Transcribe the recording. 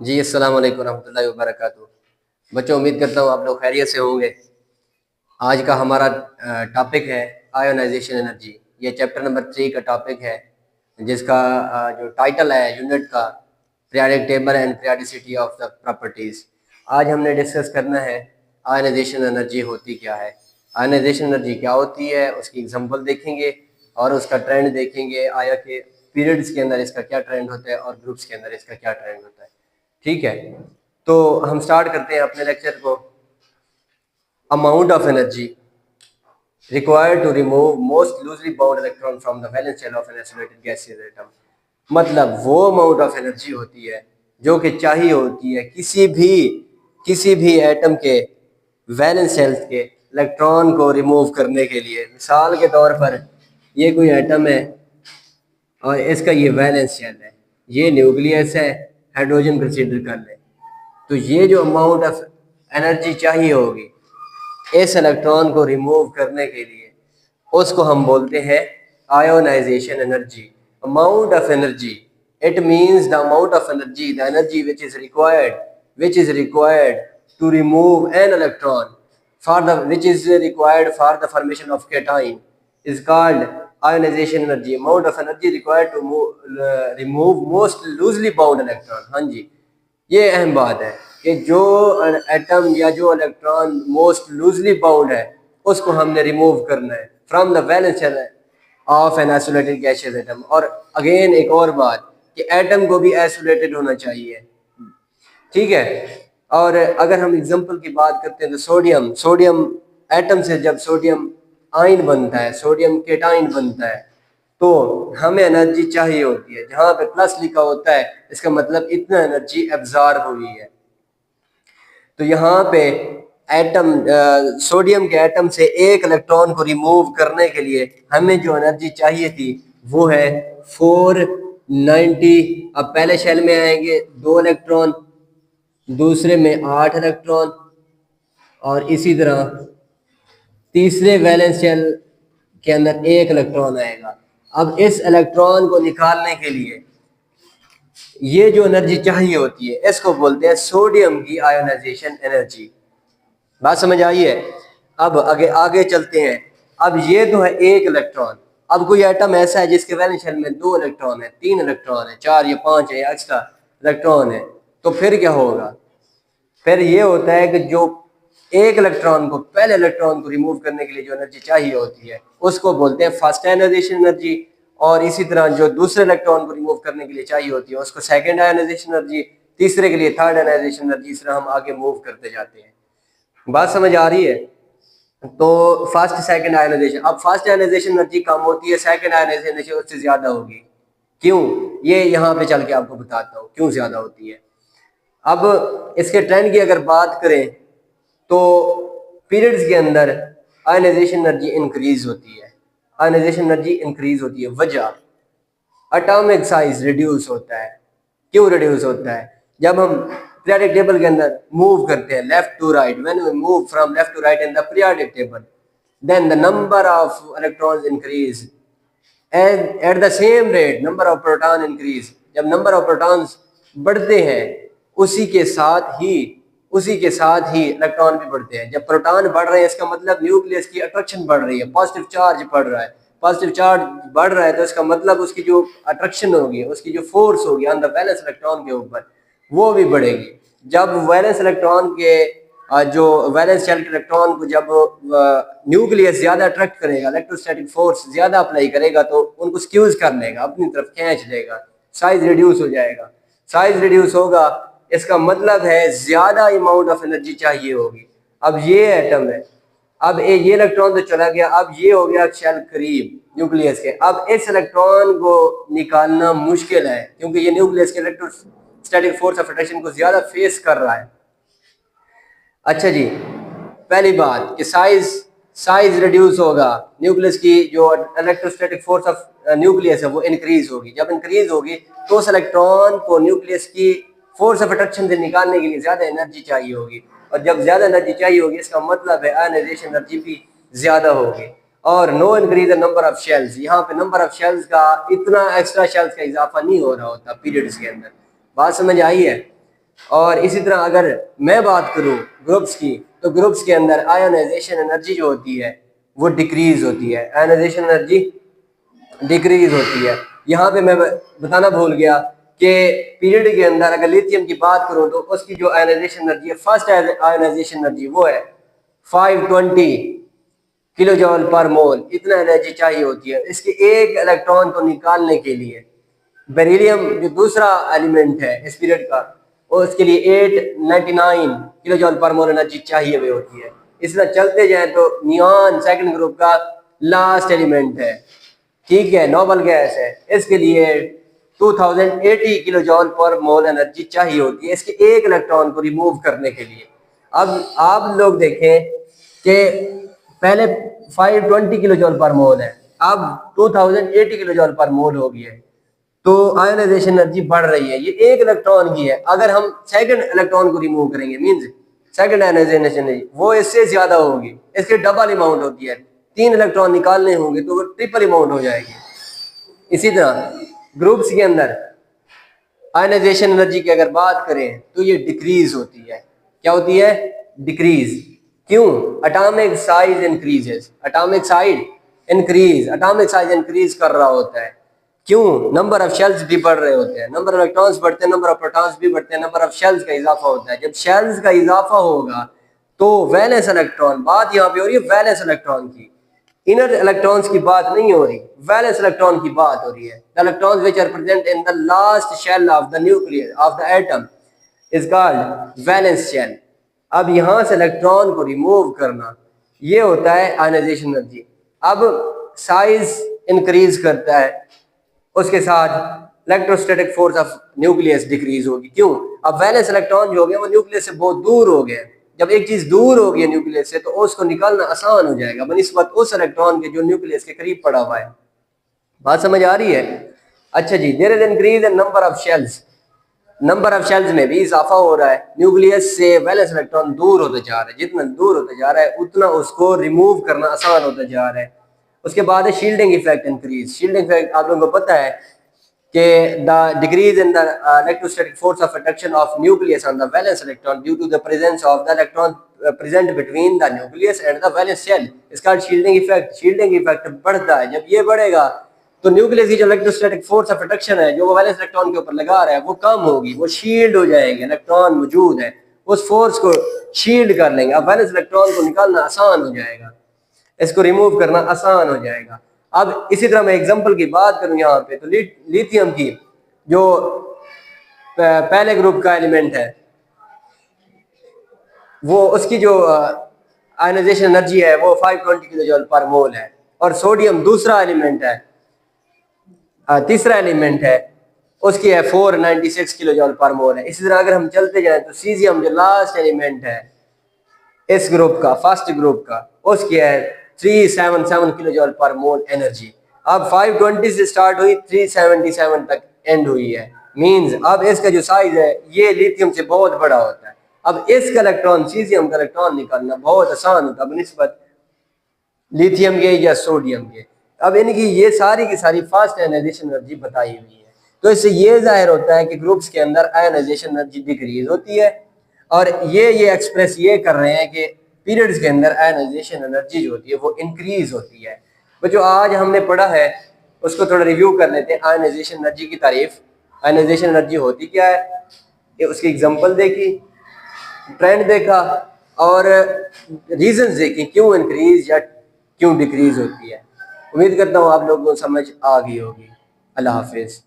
जी, अस्सलाम वालेकुम रहमतुल्लाहि व बरकातुहू। बच्चों, उम्मीद करता हूँ आप लोग खैरियत से होंगे। आज का हमारा टॉपिक है आयोनाइजेशन एनर्जी। ये चैप्टर नंबर 3 का टॉपिक है, जिसका जो टाइटल है यूनिट का, periodic table and periodicity of the properties. आज हमने डिस्कस करना है आयोनाइजेशन एनर्जी होती क्या है, आयोनाइजेशन एनर्जी क्या होती है, उसकी एग्जांपल देखेंगे और उसका ट्रेंड देखेंगे। आया कि पीरियड्स के अंदर इसका क्या ट्रेंड होता है और ग्रुप्स के अंदर इसका क्या ट्रेंड होता है। ठीक है, तो हम स्टार्ट करते हैं अपने लेक्चर को। Amount of energy required to remove most loosely bound electron from the valence shell of an isolated gaseous atom. मतलब वो अमाउंट ऑफ एनर्जी होती है जो कि चाहिए होती है किसी भी एटम के वैलेंस शेल के इलेक्ट्रॉन को रिमूव करने के लिए। मिसाल के तौर पर ये कोई एटम है और इसका ये वैलेंस शेल है, ये न्यूक्लियस है, हाइड्रोजन कंसीडर कर लें। तो ये जो अमाउंट ऑफ एनर्जी चाहिए होगी इस इलेक्ट्रॉन को रिमूव करने के लिए, उसको हम बोलते हैं ionization energy. Amount of energy, it means the amount of energy, the energy which is required to remove an electron which is required for the formation of cation is called ionization energy. Amount of energy required to remove most loosely bound electron। हाँ जी, ये अहम बात है कि जो atom या जो electron most loosely bound है उसको हमने रिमूव करना है from the valence shell of an isolated gaseous atom. और अगेन एक और बात कि एटम को भी आइसोलेटेड होना चाहिए। ठीक है, और अगर हम एग्जांपल की बात करते हैं तो सोडियम एटम से जब सोडियम आयन बनता है, सोडियम केटाइन बनता है, तो हमें एनर्जी चाहिए होती है। जहां पे प्लस लिखा होता है इसका मतलब इतना एनर्जी एब्जॉर्ब हुई है। तो यहाँ पे एटम सोडियम के एटम से एक इलेक्ट्रॉन को रिमूव करने के लिए हमें जो एनर्जी चाहिए थी वो है 490। अब पहले शेल में आएंगे 2 इलेक्ट्रॉन, दूसरे में 8 इलेक्ट्रॉन और इसी तरह तीसरे वैलेंस शेल के अंदर 1 इलेक्ट्रॉन आएगा। अब इस इलेक्ट्रॉन को निकालने के लिए ये जो एनर्जी चाहिए होती है इसको बोलते हैं सोडियम की आयोनाइजेशन एनर्जी। बात समझ आई है? अब आगे आगे चलते हैं। अब ये तो है 1 इलेक्ट्रॉन। अब कोई एटम ऐसा है जिसके वैलेंस शेल में 2 इलेक्ट्रॉन है, 3 इलेक्ट्रॉन है, 4 या 5 है, एक्स्ट्रा इलेक्ट्रॉन है, तो फिर क्या होगा? फिर ये होता है कि जो एक इलेक्ट्रॉन को, पहले इलेक्ट्रॉन को रिमूव करने के लिए जो एनर्जी चाहिए होती है उसको बोलते हैं फर्स्ट आयोनाइजेशन एनर्जी, और इसी तरह जो दूसरे इलेक्ट्रॉन को रिमूव करने के लिए चाहिए होती है उसको सेकंड आयोनाइजेशन एनर्जी, तीसरे के लिए थर्ड आयोनाइजेशन एनर्जी। इस तरह हम आगे मूव करते जाते हैं। बात समझ आ रही है? तो फर्स्ट सेकंड आयोनाइजेशन, अब फर्स्ट आयोनाइजेशन एनर्जी कम होती है, सेकंड आयोनाइजेशन एनर्जी उससे ज्यादा होगी। क्यों? ये यहाँ पे चल के आपको बताता हूँ क्यों ज्यादा होती है। अब इसके ट्रेंड की अगर बात करें तो पीरियड्स के अंदर आयोनाइजेशन एनर्जी इंक्रीज होती है, आयोनाइजेशन एनर्जी इंक्रीज होती है। वजह, एटॉमिक साइज रिड्यूस होता है। क्यों रिड्यूस होता है? जब हम पीरियोडिक टेबल के अंदर मूव करते हैं left to right, when we move from left to right in the periodic table, then the number of electrons increase and at the same rate number of proton increase. जब number of protons बढ़ते हैं उसी के साथ ही electron भी बढ़ते हैं। जब प्रोटॉन बढ़ रहे हैं इसका मतलब न्यूक्लियस की अट्रैक्शन बढ़ रही है, पॉजिटिव चार्ज बढ़ रहा है। पॉजिटिव चार्ज बढ़ रहा है तो इसका मतलब उसकी जो अट्रैक्शन होगी, उसकी जो फोर्स होगी ऑन द वैलेंस इलेक्ट्रॉन के ऊपर, वो भी बढ़ेगी। जब वैलेंस इलेक्ट्रॉन के जो वैलेंस शेल के इलेक्ट्रॉन को जब न्यूक्लियस ज्यादा अट्रैक्ट करेगा, इलेक्ट्रोस्टैटिक फोर्स ज्यादा अप्लाई करेगा तो उनको स्क्यूज कर लेगा, अपनी तरफ खींच लेगा, साइज रिड्यूस हो जाएगा। साइज रिड्यूस होगा इसका मतलब है ज्यादा अमाउंट ऑफ एनर्जी चाहिए होगी। अब ये एटम है, अब ये इलेक्ट्रॉन तो चला गया, अब ये हो गया शेल करीब न्यूक्लियस के। अब इस इलेक्ट्रॉन को निकालना मुश्किल है क्योंकि ये न्यूक्लियस के इलेक्ट्रोस्टैटिक फोर्स ऑफ अट्रैक्शन को ज्यादा फेस कर रहा है। अच्छा जी, पहली बात कि साइज रिड्यूस होगा, न्यूक्लियस की जो इलेक्ट्रोस्टैटिक फोर्स ऑफ न्यूक्लियस है वो इंक्रीज होगी। जब इंक्रीज होगी तो उस इलेक्ट्रॉन को न्यूक्लियस की फोर्स ऑफ अट्रैक्शन से निकालने के लिए ज्यादा एनर्जी चाहिए होगी, और जब ज्यादा एनर्जी चाहिए होगी इसका मतलब है आयोनाइजेशन एनर्जी भी ज्यादा होगी। और no increase the number of shells, यहाँ पे नंबर ऑफ शेल्स का इतना एक्स्ट्रा शेल्स का इजाफा नहीं हो रहा होता पीरियड्स के अंदर। बात समझ आई है? और इसी तरह अगर मैं बात करूं ग्रुप्स की, तो ग्रुप्स के अंदर आयोनाइजेशन एनर्जी जो होती है वो डिक्रीज होती है, आयोनाइजेशन एनर्जी डिक्रीज होती है। यहाँ पे मैं बताना भूल गया कि पीरियड के अंदर अगर लिथियम की बात करूं तो उसकी जो आयोनाइजेशन एनर्जी है, फर्स्ट आयोनाइजेशन एनर्जी वो है 520 किलो जॉल पर मोल, इतना एनर्जी चाहिए होती है इसके एक इलेक्ट्रॉन को निकालने के लिए। बेरिलियम जो दूसरा एलिमेंट है इस पीरियड का, और उसके लिए 899 किलो जॉल पर मोल एनर्जी चाहिए हुई होती है। इस तरह चलते जाए तो नियॉन सेकंड ग्रुप का लास्ट एलिमेंट है, ठीक है, नोबल गैस है, इसके लिए 2080 किलो जॉल पर मोल एनर्जी चाहिए होती है इसके एक इलेक्ट्रॉन को रिमूव करने के लिए। अब आप लोग देखें कि पहले 520 किलो जॉल पर मोल है, अब 2080 किलो जॉल पर मोल हो गया है, तो आयोनाइजेशन एनर्जी बढ़ रही है, ये एक इलेक्ट्रॉन की है। अगर हम सेकंड इलेक्ट्रॉन को रिमूव करेंगे मींस सेकंड आयोनाइजेशन एनर्जी वो इससे ज्यादा होगी, इसके डबल अमाउंट होती है, 3 इलेक्ट्रॉन निकालने होंगे तो वो ट्रिपल अमाउंट हो जाएगी। इसी तरह ग्रुप्स के अंदर आयोनाइजेशन एनर्जी की अगर बात करें तो ये डिक्रीज होती है। क्या होती है? डिक्रीज। क्यों? Atomic size increases, atomic size increase कर रहा होता है। क्यों? नंबर ऑफ शेल्स भी बढ़ रहे होते हैं, नंबर ऑफ इलेक्ट्रॉन्स बढ़ते हैं, नंबर ऑफ प्रोटॉन्स भी बढ़ते हैं, नंबर ऑफ शेल्स का इजाफा होता है। जब शेल्स का इजाफा होगा तो वैलेंस इलेक्ट्रॉन, बात यहाँ पे हो रही है वैलेंस इलेक्ट्रॉन की, इनर इलेक्ट्रॉन्स की बात नहीं हो रही, वैलेंस इलेक्ट्रॉन की बात हो रही है। The electrons which are present in the last shell of the nucleus of the atom is called valence shell. अब यहां से इलेक्ट्रॉन को रिमूव करना ये होता है आयोनाइजेशन एनर्जी। अब साइज इंक्रीज करता है, उसके साथ electrostatic force of nucleus decrease होगी। क्यों? अब वैलेंस इलेक्ट्रॉन जो हो गया वो न्यूक्लियस से बहुत दूर हो गया। जब एक चीज दूर हो गई न्यूक्लियस से तो उसको निकालना आसान हो जाएगा बनिस्बत उस इलेक्ट्रॉन के जो न्यूक्लियस के करीब पड़ा हुआ है। बात समझ आ रही है? अच्छा जी, there is increase in number of shells, number of shells में भी इजाफा हो रहा है। न्यूक्लियस से वैलेंस इलेक्ट्रॉन दूर होते जा रहा है, जितना दूर होते जा रहा है उतना उसको रिमूव करना आसान होता जा रहा है। उसके बाद है shielding effect increase. Shielding effect आप लोगों को पता है कि the decrease in the electrostatic force of attraction of nucleus on the valence electron due to the presence of the electron present between the nucleus and the valence shell is called shielding effect. Shielding effect बढ़ता है, जब ये बढ़ेगा तो nucleus की जो electrostatic force of attraction है जो वो वैलेंस इलेक्ट्रॉन के ऊपर लगा रहा है वो कम होगी, वो शील्ड हो जाएंगे, इलेक्ट्रॉन मौजूद है उस फोर्स को शील्ड कर लेंगे। अब वैलेंस इलेक्ट्रॉन को निकालना आसान हो जाएगा, इसको रिमूव करना आसान हो जाएगा। अब इसी तरह मैं एग्जांपल की बात करूं यहाँ पे तो लिथियम की जो पहले ग्रुप का एलिमेंट है वो उसकी जो आयोनाइजेशन एनर्जी है वो 520 किलो जूल पर मोल है, और सोडियम दूसरा एलिमेंट है, तीसरा एलिमेंट है, उसकी है 496 किलो जूल पर मोल है। इसी तरह अगर हम चलते जाएं तो सीजियम जो लास्ट एलिमेंट है इस ग्रुप का, फर्स्ट ग्रुप का, उसकी है 377 किलो जूल पर मोल एनर्जी। अब 520 से स्टार्ट हुई 377 तक एंड हुई है, मींस अब इसका जो साइज है ये लिथियम से बहुत बड़ा होता है। अब इसका इलेक्ट्रॉन, सीजियम का इलेक्ट्रॉन निकालना बहुत आसान होता है बनिस्बत लिथियम के या सोडियम के। अब इनकी ये सारी की सारी फास्ट आयोनाइजेशन एनर्जी बताई हुई है, तो इससे ये जाहिर होता है कि ग्रुप्स के अंदर आयोनाइजेशन एनर्जी डिक्रीज होती है, और ये एक्सप्रेस ये कर रहे हैं कि पीरियड्स के अंदर आयोनाइजेशन एनर्जी जो होती है वो इंक्रीज होती है। तो जो आज हमने पढ़ा है उसको थोड़ा रिव्यू कर लेते हैं। आयोनाइजेशन एनर्जी की तारीफ, आयोनाइजेशन एनर्जी होती क्या है, ये उसकी एग्जांपल देखी, ट्रेंड देखा, और रीजंस देखी क्यों इंक्रीज या क्यों डिक्रीज होती है। उम्मीद करता हूँ आप लोगों को समझ आ गई होगी। अल्लाह हाफिज।